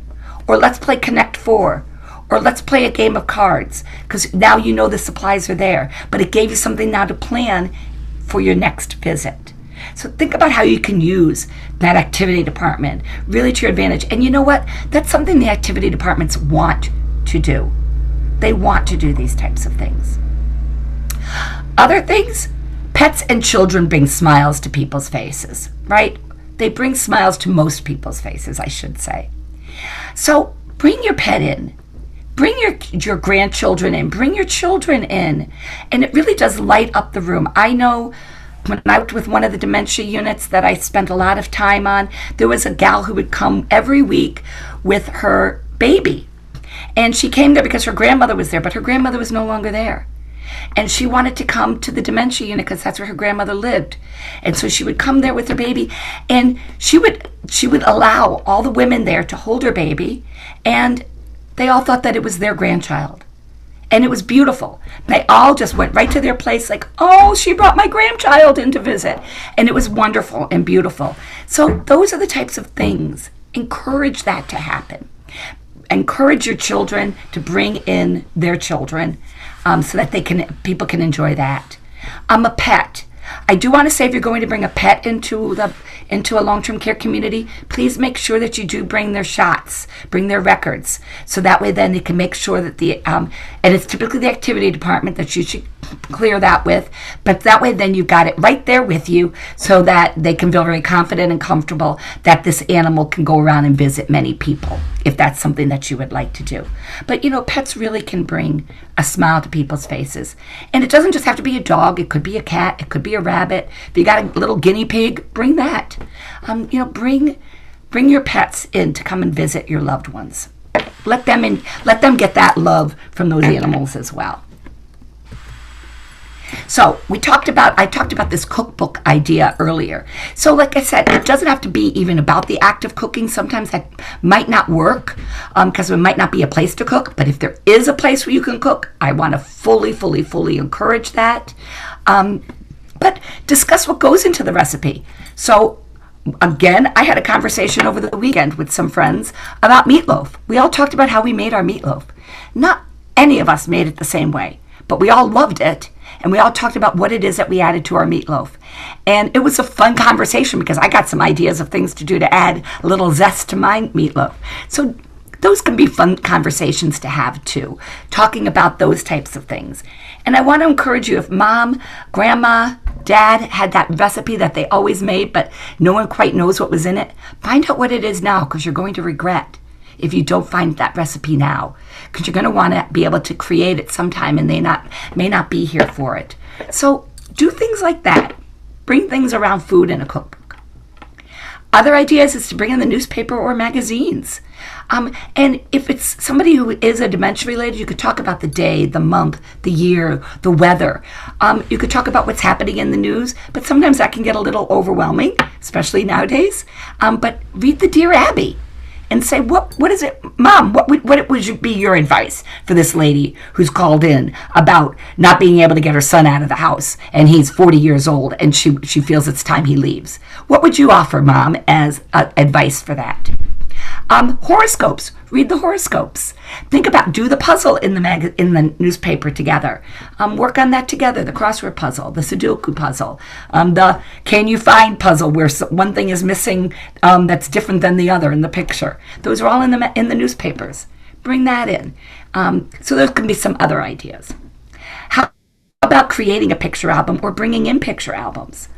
or let's play Connect 4, or let's play a game of cards, because now you know the supplies are there, but it gave you something now to plan for your next visit. So think about how you can use that activity department really to your advantage. And you know what? That's something the activity departments want to do. They want to do these types of things. Other things, pets and children bring smiles to people's faces, right? They bring smiles to most people's faces, I should say. So bring your pet in. Bring your grandchildren in. Bring your children in. And it really does light up the room. I know when I worked with one of the dementia units that I spent a lot of time on, there was a gal who would come every week with her baby. And she came there because her grandmother was there, but her grandmother was no longer there. And she wanted to come to the dementia unit because that's where her grandmother lived. And so she would come there with her baby, and she would allow all the women there to hold her baby, and they all thought that it was their grandchild. And it was beautiful. They all just went right to their place like, oh, she brought my grandchild in to visit. And it was wonderful and beautiful. So those are the types of things. Encourage that to happen. Encourage your children to bring in their children so that people can enjoy that. A pet. I do want to say, if you're going to bring a pet into a long-term care community, please make sure that you do bring their shots, bring their records, so that way then they can make sure that and it's typically the activity department that you should clear that with, but that way then you've got it right there with you so that they can feel very confident and comfortable that this animal can go around and visit many people, if that's something that you would like to do. But pets really can bring a smile to people's faces. And it doesn't just have to be a dog. It could be a cat. It could be a rabbit. If you got a little guinea pig, bring that. Bring your pets in to come and visit your loved ones. Let them in. Let them get that love from those animals as well. So I talked about this cookbook idea earlier. So like I said, it doesn't have to be even about the act of cooking. Sometimes that might not work because there might not be a place to cook. But if there is a place where you can cook, I want to fully encourage that. But discuss what goes into the recipe. So again, I had a conversation over the weekend with some friends about meatloaf. We all talked about how we made our meatloaf. Not any of us made it the same way, but we all loved it. And we all talked about what it is that we added to our meatloaf. And it was a fun conversation because I got some ideas of things to do to add a little zest to my meatloaf. So those can be fun conversations to have too, talking about those types of things. And I want to encourage you, if Mom, Grandma, Dad had that recipe that they always made, but no one quite knows what was in it, find out what it is now, because you're going to regret if you don't find that recipe now, because you're going to want to be able to create it sometime and they may not be here for it. So do things like that. Bring things around food in a cookbook. Other ideas is to bring in the newspaper or magazines. And if it's somebody who is a dementia related, you could talk about the day, the month, the year, the weather. You could talk about what's happening in the news, but sometimes that can get a little overwhelming, especially nowadays. But read the Dear Abby and say, what is it, Mom, what would be your advice for this lady who's called in about not being able to get her son out of the house, and he's 40 years old and she feels it's time he leaves? What would you offer, Mom, as advice for that? Horoscopes. Read the horoscopes. Think about, do the puzzle in the newspaper together. Work on that together. The crossword puzzle, the Sudoku puzzle, the can you find puzzle where one thing is missing that's different than the other in the picture. Those are all in the newspapers. Bring that in. So there can be some other ideas. How about creating a picture album or bringing in picture albums?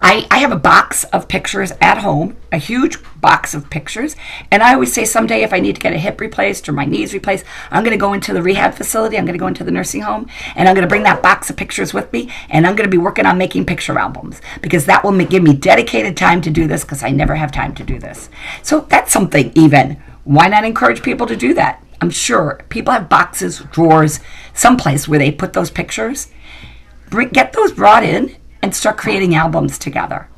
I have a box of pictures at home, a huge box of pictures, and I always say someday if I need to get a hip replaced or my knees replaced, I'm going to go into the rehab facility, I'm going to go into the nursing home, and I'm going to bring that box of pictures with me, and I'm going to be working on making picture albums, because that will give me dedicated time to do this, because I never have time to do this. So that's something even. Why not encourage people to do that? I'm sure people have boxes, drawers, someplace where they put those pictures. Get those brought in and start creating albums together.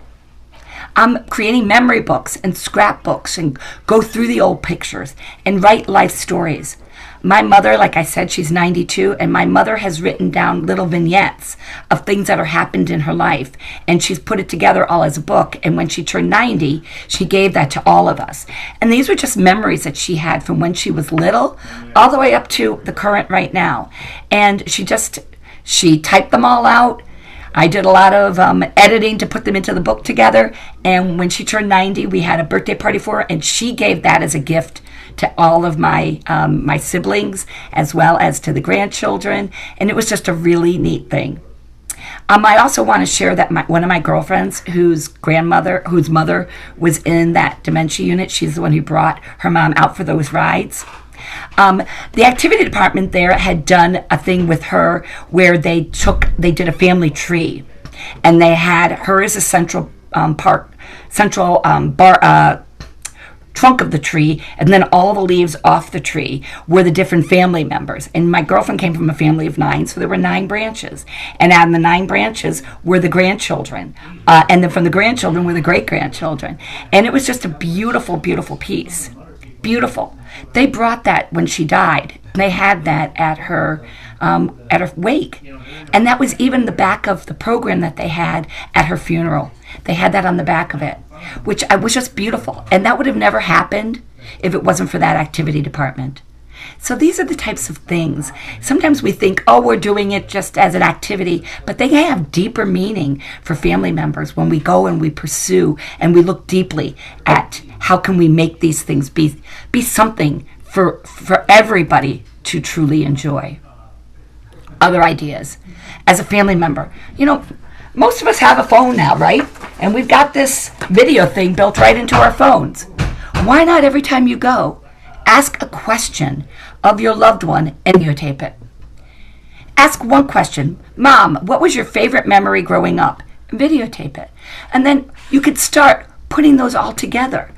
I'm creating memory books and scrapbooks and go through the old pictures and write life stories. My mother, like I said, she's 92, and my mother has written down little vignettes of things that have happened in her life, and she's put it together all as a book, and when she turned 90, she gave that to all of us. And these were just memories that she had from when she was little all the way up to the current right now. And she typed them all out. I did a lot of editing to put them into the book together, and when she turned 90, we had a birthday party for her, and she gave that as a gift to all of my siblings, as well as to the grandchildren, and it was just a really neat thing. I also want to share that one of my girlfriends, whose mother was in that dementia unit, she's the one who brought her mom out for those rides. The activity department there had done a thing with her where they did a family tree, and they had her as a central trunk of the tree, and then all the leaves off the tree were the different family members. And my girlfriend came from a family of 9, so there were 9 branches. And on the 9 branches were the grandchildren. And then from the grandchildren were the great-grandchildren. And it was just a beautiful, beautiful piece. Beautiful. They brought that when she died. They had that at her wake. And that was even the back of the program that they had at her funeral. They had that on the back of it, which was just beautiful. And that would have never happened if it wasn't for that activity department. So these are the types of things. Sometimes we think, oh, we're doing it just as an activity, but they have deeper meaning for family members when we go and we pursue and we look deeply at how can we make these things be something for everybody to truly enjoy. Other ideas. As a family member, most of us have a phone now, right? And we've got this video thing built right into our phones. Why not every time you go, ask a question of your loved one and videotape it? Ask one question. Mom, what was your favorite memory growing up? Videotape it. And then you could start putting those all together.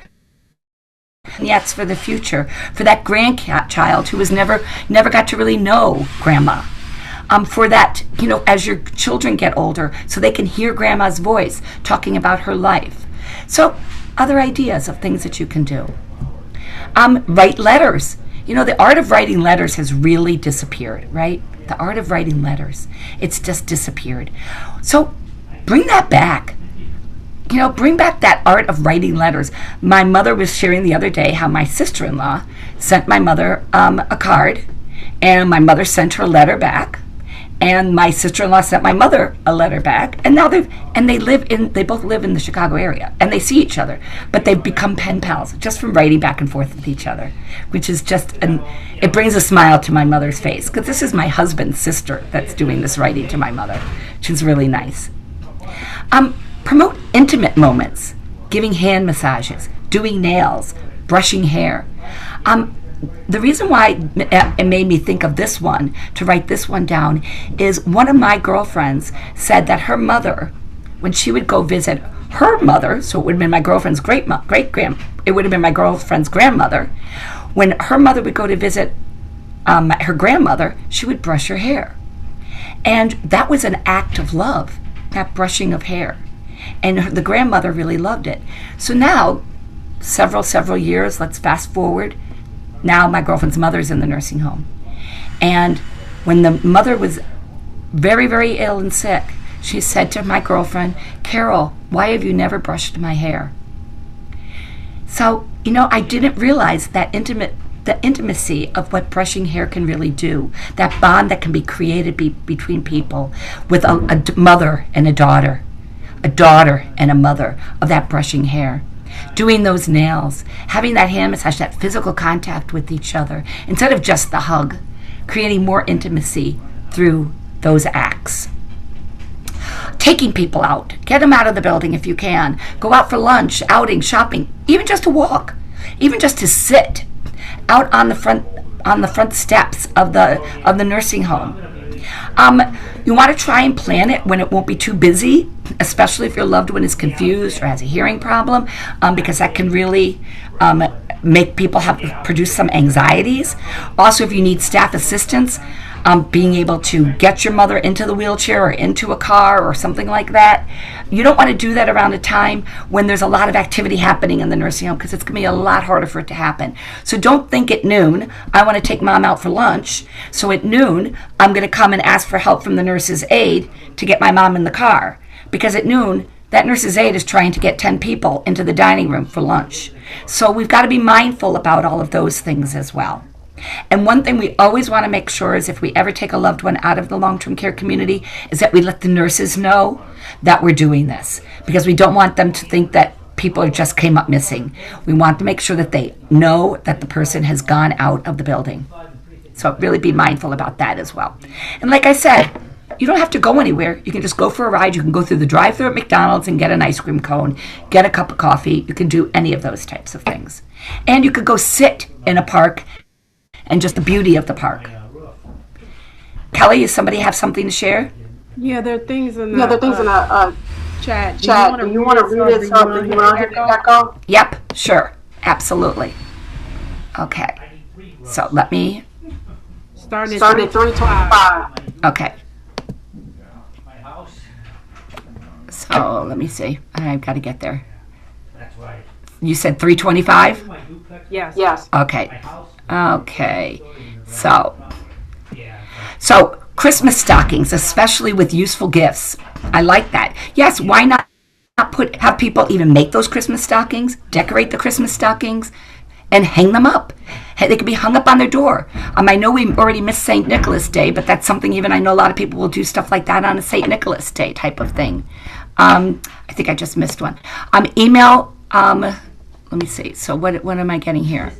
Yes, for the future, for that grandchild who was never got to really know grandma. For that, as your children get older, so they can hear grandma's voice talking about her life. So, other ideas of things that you can do. Write letters. The art of writing letters has really disappeared, right? The art of writing letters. It's just disappeared. So, bring that back. Bring back that art of writing letters. My mother was sharing the other day how my sister-in-law sent my mother a card, and my mother sent her a letter back, and my sister-in-law sent my mother a letter back, and now they both live in the Chicago area, and they see each other, but they've become pen pals just from writing back and forth with each other, which is it brings a smile to my mother's face, because this is my husband's sister that's doing this writing to my mother, which is really nice. Promote intimate moments, giving hand massages, doing nails, brushing hair. The reason why it made me think of this one, to write this one down, is one of my girlfriends said that her mother, when she would go visit her mother, so it would have been my girlfriend's it would have been my girlfriend's grandmother. When her mother would go to visit her grandmother, she would brush her hair. And that was an act of love, that brushing of hair. And the grandmother really loved it. So now, several years, let's fast forward. Now my girlfriend's mother's in the nursing home. And when the mother was very, very ill and sick, she said to my girlfriend, "Carol, why have you never brushed my hair?" So, I didn't realize the intimacy of what brushing hair can really do, that bond that can be created between people with a mother and a daughter and a mother, of that brushing hair. Doing those nails, having that hand massage, that physical contact with each other, instead of just the hug, creating more intimacy through those acts. Taking people out, get them out of the building if you can. Go out for lunch, outing, shopping, even just to walk, even just to sit out on the front steps of the nursing home. You want to try and plan it when it won't be too busy, especially if your loved one is confused or has a hearing problem, because that can really make people produce some anxieties. Also, if you need staff assistance, being able to get your mother into the wheelchair or into a car or something like that. You don't want to do that around a time when there's a lot of activity happening in the nursing home, because it's going to be a lot harder for it to happen. So don't think at noon, I want to take mom out for lunch. So at noon, I'm going to come and ask for help from the nurse's aide to get my mom in the car. Because at noon, that nurse's aide is trying to get 10 people into the dining room for lunch. So we've got to be mindful about all of those things as well. And one thing we always want to make sure is, if we ever take a loved one out of the long-term care community, is that we let the nurses know that we're doing this, because we don't want them to think that people just came up missing. We want to make sure that they know that the person has gone out of the building. So really be mindful about that as well. And like I said, you don't have to go anywhere. You can just go for a ride. You can go through the drive-thru at McDonald's and get an ice cream cone, get a cup of coffee. You can do any of those types of things. And you could go sit in a park and just the beauty of the park. Kelly, does somebody have something to share? Yeah, there are things in the chat. Do you want to read it something? You want to hit the echo? Yep, sure, absolutely. Okay, so let me start at 3:25. Okay. So let me see. I've got to get there. You said 3:25? Yes. Okay. Okay. So Christmas stockings, especially with useful gifts. I like that. Yes, why not have people even make those Christmas stockings, decorate the Christmas stockings, and hang them up. They could be hung up on their door. I know we already missed St. Nicholas Day, but that's something even I know a lot of people will do stuff like that on a St. Nicholas Day type of thing. I think I just missed one. Email, let me see. So what am I getting here?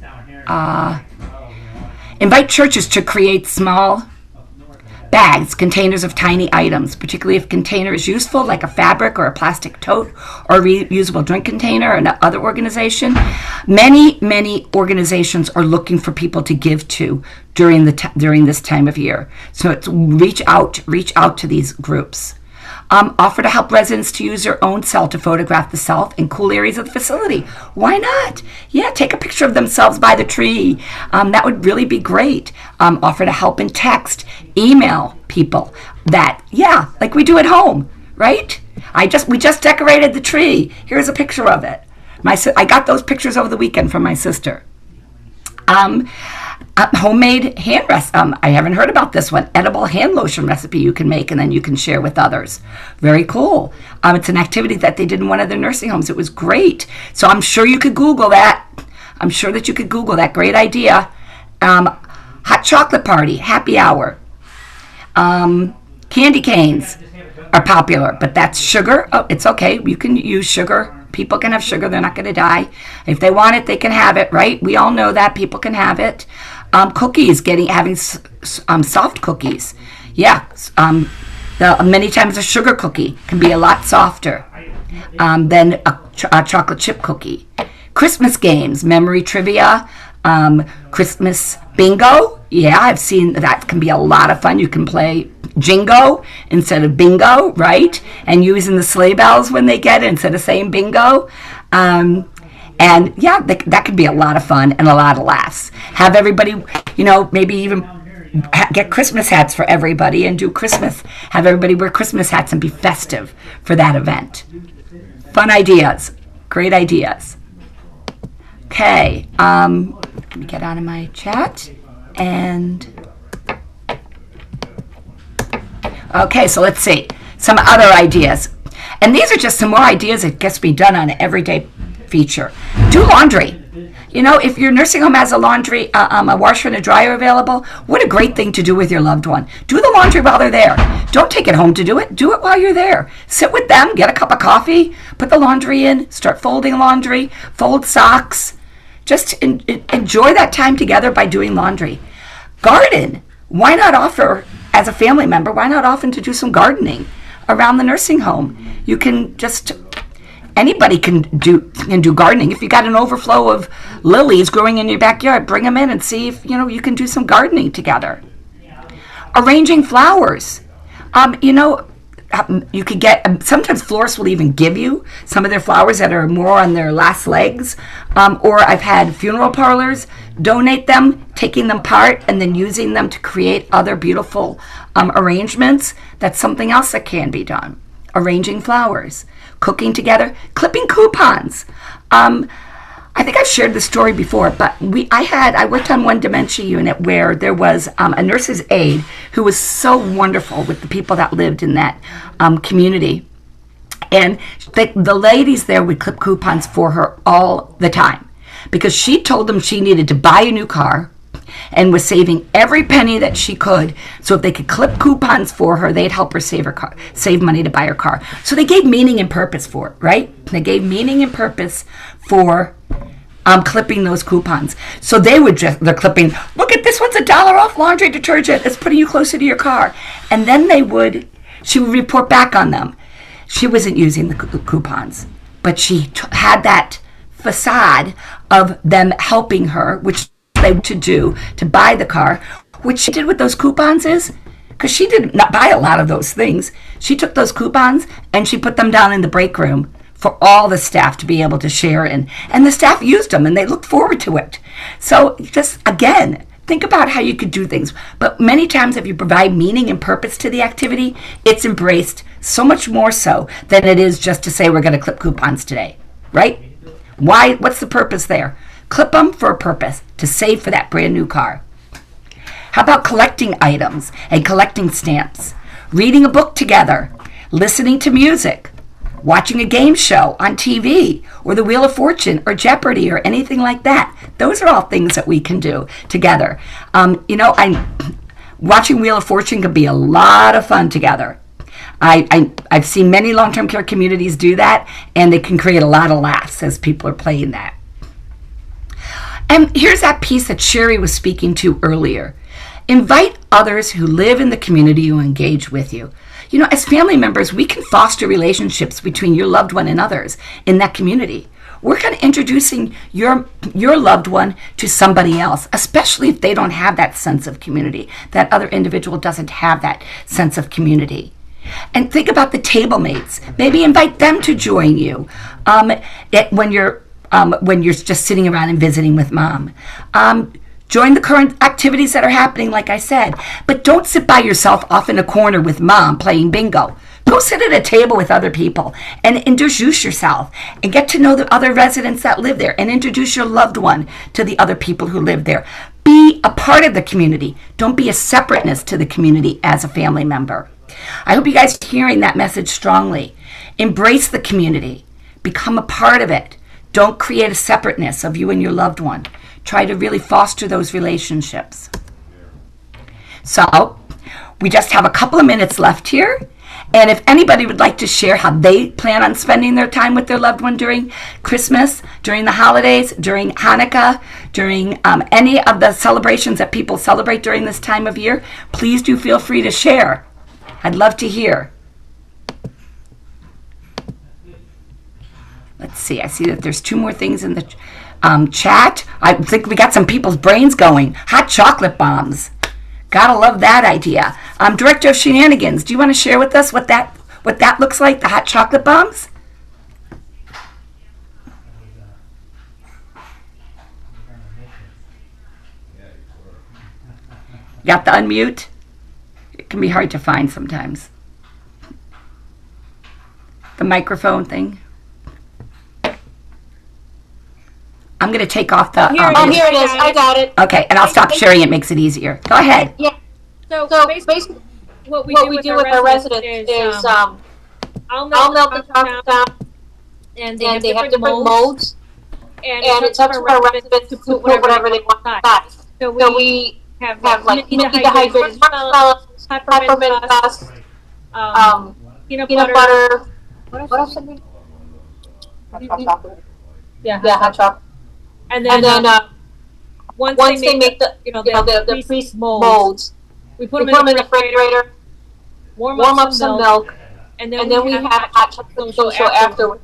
Invite churches to create small bags, containers of tiny items, particularly if container is useful, like a fabric or a plastic tote or a reusable drink container, or another organization. Many organizations are looking for people to give to during this time of year. So it's reach out to these groups. Offer to help residents to use their own cell to photograph the self in cool areas of the facility. Why not? Yeah, take a picture of themselves by the tree. That would really be great. Offer to help in text. Email people that, like we do at home, right? We just decorated the tree. Here's a picture of it. I got those pictures over the weekend from my sister. Homemade hand recipe. I haven't heard about this one. Edible hand lotion recipe you can make and then you can share with others. Very cool. It's an activity that they did in one of their nursing homes. It was great. So I'm sure you could Google that. I'm sure that you could Google that. Great idea. Hot chocolate party, happy hour. Candy canes are popular, but that's sugar. Oh, it's okay. You can use sugar. People can have sugar. They're not going to die. If they want it, they can have it, right? We all know that. People can have it. Cookies, having soft cookies. Yeah. Many times a sugar cookie can be a lot softer than a chocolate chip cookie. Christmas games, memory trivia, Christmas bingo. Yeah, I've seen that can be a lot of fun. You can play jingo instead of bingo, right? And using the sleigh bells when they get it instead of saying bingo. And yeah, that could be a lot of fun and a lot of laughs. Have everybody, maybe even get Christmas hats for everybody and do Christmas. Have everybody wear Christmas hats and be festive for that event. Fun ideas. Great ideas. Okay. Let me get out of my chat. And okay, so let's see. Some other ideas. And these are just some more ideas that gets to be done on an everyday feature. Do laundry. If your nursing home has a laundry, a washer and a dryer available, what a great thing to do with your loved one. Do the laundry while they're there. Don't take it home to do it. Do it while you're there. Sit with them, get a cup of coffee, put the laundry in, start folding laundry, fold socks. Just enjoy that time together by doing laundry. Garden. Why not offer, as a family member, why not offer to do some gardening around the nursing home? You can just... Anybody can do gardening. If you got an overflow of lilies growing in your backyard, bring them in and see if you can do some gardening together. Arranging flowers. You could get, sometimes florists will even give you some of their flowers that are more on their last legs. Or I've had funeral parlors donate them, taking them apart and then using them to create other beautiful arrangements. That's something else that can be done. Arranging flowers. Cooking together, clipping coupons. I think I've shared this story before, but I worked on one dementia unit where there was a nurse's aide who was so wonderful with the people that lived in that community. And the ladies there would clip coupons for her all the time because she told them she needed to buy a new car and was saving every penny that she could. So if they could clip coupons for her, they'd help her save money to buy her car. So they gave meaning and purpose for it, right? They gave meaning and purpose for clipping those coupons. So they're clipping, look at this one's $1 off laundry detergent. It's putting you closer to your car. And then she would report back on them. She wasn't using the coupons, but she had that facade of them helping her, which they to do to buy the car. What she did with those coupons is, because she did not buy a lot of those things, she took those coupons and she put them down in the break room for all the staff to be able to share in. And the staff used them and they looked forward to it. So just, again, think about how you could do things. But many times if you provide meaning and purpose to the activity, it's embraced so much more so than it is just to say we're going to clip coupons today, right? Why? What's the purpose there? Clip them for a purpose, to save for that brand new car. How about collecting items and collecting stamps? Reading a book together, listening to music, watching a game show on TV, or the Wheel of Fortune, or Jeopardy, or anything like that. Those are all things that we can do together. Watching Wheel of Fortune can be a lot of fun together. I've seen many long-term care communities do that, and it can create a lot of laughs as people are playing that. And here's that piece that Sherry was speaking to earlier. Invite others who live in the community who engage with you. As family members, we can foster relationships between your loved one and others in that community. Work on introducing your loved one to somebody else, especially if they don't have that sense of community. That other individual doesn't have that sense of community. And think about the table mates. Maybe invite them to join you when you're just sitting around and visiting with mom. Join the current activities that are happening, like I said. But don't sit by yourself off in a corner with mom playing bingo. Go sit at a table with other people and introduce yourself and get to know the other residents that live there and introduce your loved one to the other people who live there. Be a part of the community. Don't be a separateness to the community as a family member. I hope you guys are hearing that message strongly. Embrace the community. Become a part of it. Don't create a separateness of you and your loved one. Try to really foster those relationships. So, we just have a couple of minutes left here. And if anybody would like to share how they plan on spending their time with their loved one during Christmas, during the holidays, during Hanukkah, during any of the celebrations that people celebrate during this time of year, please do feel free to share. I'd love to hear. Let's see. I see that there's 2 more things in the chat. I think we got some people's brains going. Hot chocolate bombs. Gotta love that idea. Director of Shenanigans, do you want to share with us what that looks like, the hot chocolate bombs? You got the unmute? It can be hard to find sometimes. The microphone thing. I'm going to take off the... Here it is. I got it. Okay, and I'll stop sharing. It makes it easier. Go ahead. Yeah. So basically, what we do with our residents is I'll melt the chocolate down, and they have different molds, and it's up to our residents to put whatever they want inside. So we have like dehydrated marshmallows, peppermint dust, peanut butter. What else did we? Hot chocolate. Yeah, hot chocolate. And then once they make the pre molds, we put them in the refrigerator, warm up some milk, and then we have hot chocolate social afterwards.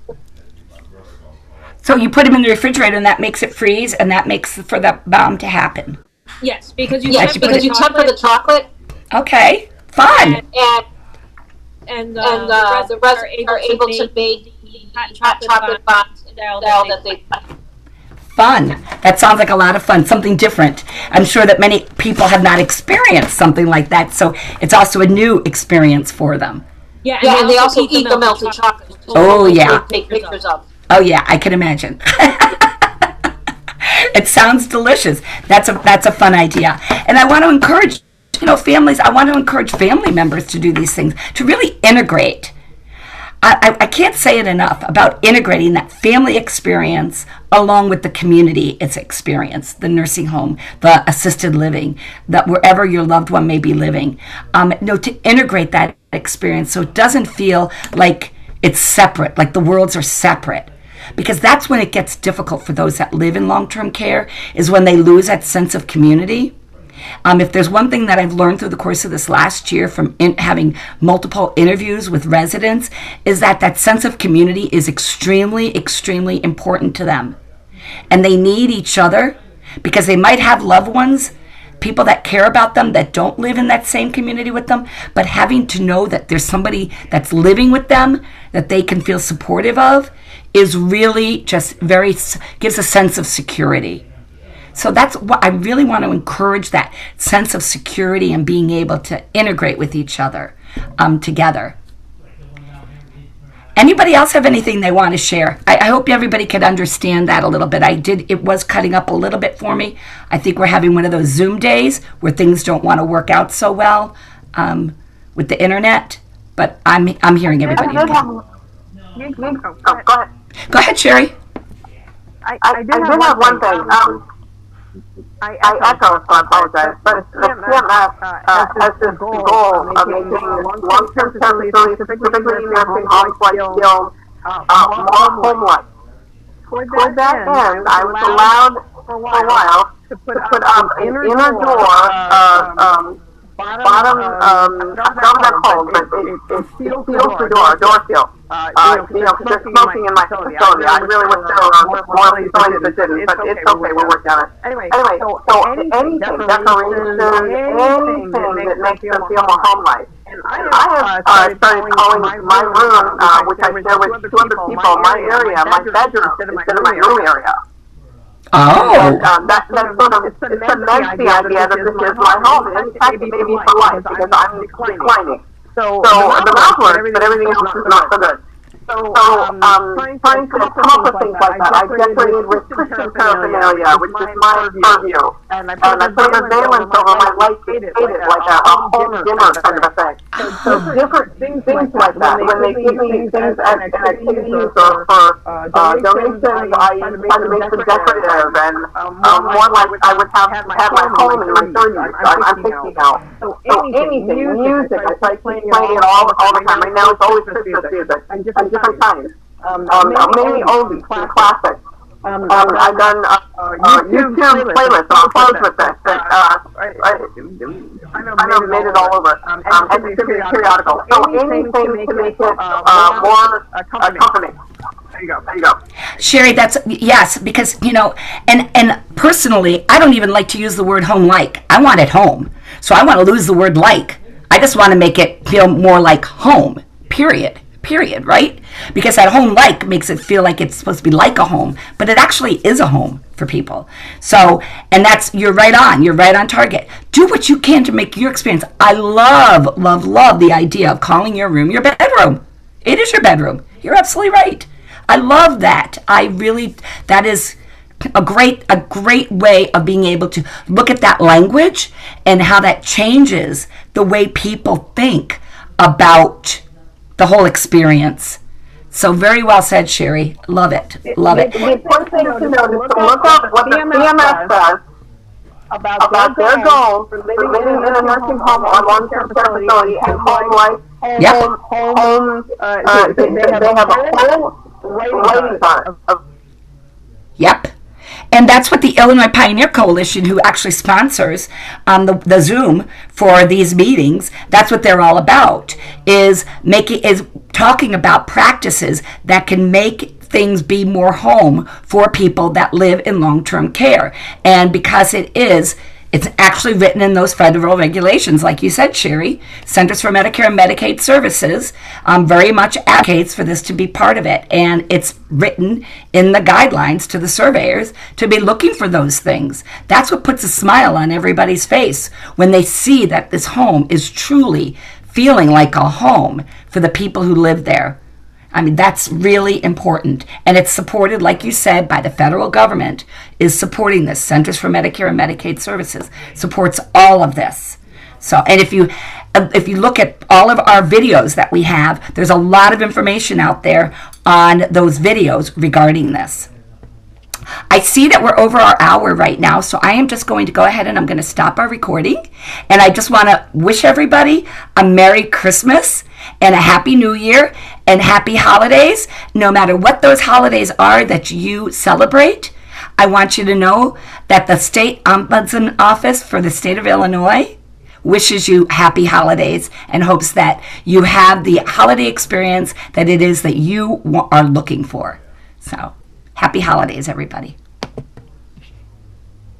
So you put them in the refrigerator, and that makes it freeze, and that makes for the bomb to happen. Yes, because you temper the chocolate. Okay, fun. And the residents are able to make the hot chocolate bombs style that they like. Fun. That sounds like a lot of fun, something different. I'm sure that many people have not experienced something like that, so it's also a new experience for them. Yeah, and they also eat the melted chocolate. Oh, yeah. Take pictures of. Oh, yeah, I can imagine. It sounds delicious. That's a fun idea. And I want to encourage, families, I want to encourage family members to do these things, to really integrate. I can't say it enough about integrating that family experience along with the community it's experience, the nursing home, the assisted living, that wherever your loved one may be living. To integrate that experience so it doesn't feel like it's separate, like the worlds are separate. Because that's when it gets difficult for those that live in long-term care, is when they lose that sense of community. If there's one thing that I've learned through the course of this last year from having multiple interviews with residents, is that sense of community is extremely, extremely important to them. And they need each other, because they might have loved ones, people that care about them, that don't live in that same community with them, but having to know that there's somebody that's living with them that they can feel supportive of is really just gives a sense of security. So that's what I really want to encourage, that sense of security and being able to integrate with each other together. Anybody else have anything they want to share? I hope everybody could understand that a little bit. It was cutting up a little bit for me. I think we're having one of those Zoom days where things don't want to work out so well with the internet, but I'm hearing everybody again. Go ahead. Go ahead, Sherry. I did have one thing. I echo, so I apologize. But the CMS has this goal of making long-term facilities, particularly nursing homes like skilled, more homeless. Toward that end, I was allowed for a while to put up an inner door, bottom, I don't know what it's called, but it seals the door seal. Because there's smoking in my facility. I really wish there were more facilities that didn't, but it's okay, we're working on it. Anyway, so anything, decoration, anything that makes them feel more home-like. And I have started calling my room, which I share with two other people, my area, my bedroom, instead of my room area. Oh. That sort of cements the idea that this is my home. And in fact, it may be for life, because I'm declining. So the mouth works, but everything else is not so good. So, trying to come up with things like that. I decorated with Christian paraphernalia, which is my purview. And I put a valence over my light faded, like a home dinner kind of a thing. So different things like that. When they give me things at activities or for donations, I try to make them decorative and more like I would have my home in my 30s. I'm 60 now. So anything, music, I try playing it all the time. Right now it's always Christmas music. And different kinds. Mainly oldies and classics. I've done YouTube playlists. I'm close with this. I know made it all over. And distributed periodicals. So anything to make it more accompanying. There you go. Sherry, yes, because, and personally, I don't even like to use the word home-like. I want it home. So I want to lose the word like. I just want to make it feel more like home, period, right? Because that home like makes it feel like it's supposed to be like a home, but it actually is a home for people. So, and you're right on target. Do what you can to make your experience. I love the idea of calling your room your bedroom. It is your bedroom. You're absolutely right. I love that. That is a great way of being able to look at that language and how that changes the way people think about the whole experience. So very well said, Sherry. Love it. The important thing to note is to look up what the CMS says about their goals for living in a nursing home or long-term care facility and home life. Homes, they have a whole rating on it. Yep. And that's what the Illinois Pioneer Coalition, who actually sponsors the Zoom for these meetings, that's what they're all about, is talking about practices that can make things be more home for people that live in long-term care. And because it's actually written in those federal regulations, like you said, Sherry. Centers for Medicare and Medicaid Services very much advocates for this to be part of it. And it's written in the guidelines to the surveyors to be looking for those things. That's what puts a smile on everybody's face when they see that this home is truly feeling like a home for the people who live there. I mean, that's really important. And it's supported, like you said, by the federal government is supporting this. Centers for Medicare and Medicaid Services supports all of this. So, and if you look at all of our videos that we have, there's a lot of information out there on those videos regarding this. I see that we're over our hour right now, so I am just going to go ahead and I'm going to stop our recording. And I just want to wish everybody a Merry Christmas and a Happy New Year and Happy Holidays. No matter what those holidays are that you celebrate, I want you to know that the State Ombudsman Office for the state of Illinois wishes you happy holidays and hopes that you have the holiday experience that it is that you are looking for. So, happy holidays, everybody.